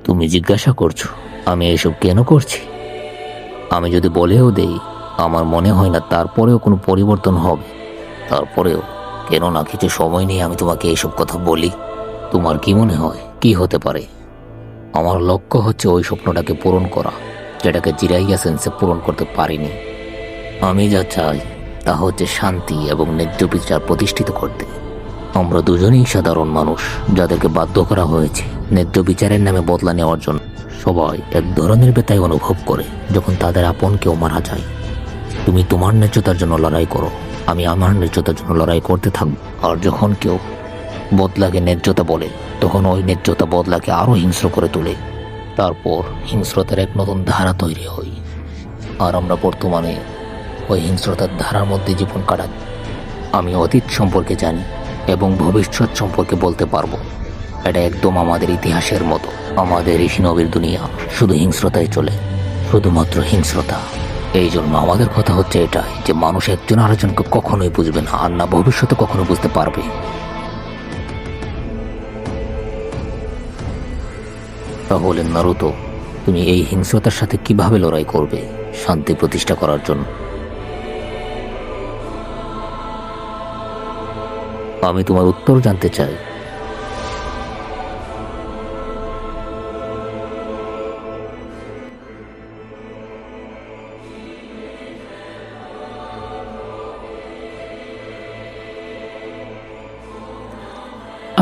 তুমি জিজ্ঞাসা করছো আমি এসব কেন করছি? আমি যদি বলেও দেই আমার মনে হয় না তারপরেও কোনো পরিবর্তন হবে, তারপরেও কেন না কিছু সময় নিয়ে আমি তোমাকে এইসব কথা বলি। তোমার কি মনে হয় কি হতে পারে? আমার লক্ষ্য হচ্ছে ওই স্বপ্নটাকে পূরণ করা, যেটাকে জিরাইয়া সেন্সে পূরণ করতে পারিনি। আমি যা চাই তা হচ্ছে শান্তি এবং ন্যায্য বিচার প্রতিষ্ঠিত করতে। আমরা দুজনেই সাধারণ মানুষ, যাদেরকে বাধ্য করা হয়েছে ন্যায্য বিচারের নামে বদলা নেওয়ার জন্য। সবাই এক ধরনের ব্যথায় অনুভব করে যখন তাদের আপন কেউ মারা যায়। তুমি তোমার ন্যায্যতার জন্য লড়াই করো, আমি আমার ন্যায্যতার জন্য লড়াই করতে থাকবো। আর যখন কেউ বদলাকে ন্যায্যতা বলে, তখন ওই ন্যায্যতা বদলাকে আরও হিংস্র করে তোলে। তারপর হিংস্রতার এক নতুন ধারা তৈরি হয়, আর আমরা বর্তমানে ওই হিংস্রতার ধারার মধ্যে জীবন কাটাই। আমি অতীত সম্পর্কে জানি এবং ভবিষ্যৎ সম্পর্কে বলতে পারবো। এটা একদম আমাদের ইতিহাসের মতো। আমাদের ঋষিনবীর দুনিয়া শুধু হিংস্রতায় চলে, শুধুমাত্র হিংস্রতা। এই জন্য আমাদের কথা হচ্ছে এটাই যে মানুষ একজন আরেকজনকে কখনোই বুঝবে না, আর না ভবিষ্যতে কখনো বুঝতে পারবে। তাহলে নারুতো, তুমি এই হিংস্রতার সাথে কিভাবে লড়াই করবে শান্তি প্রতিষ্ঠা করার জন্য? আমি তোমার উত্তর জানতে চাই।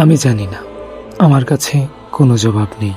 আমি জানি না, আমার কাছে কোনো জবাব নেই।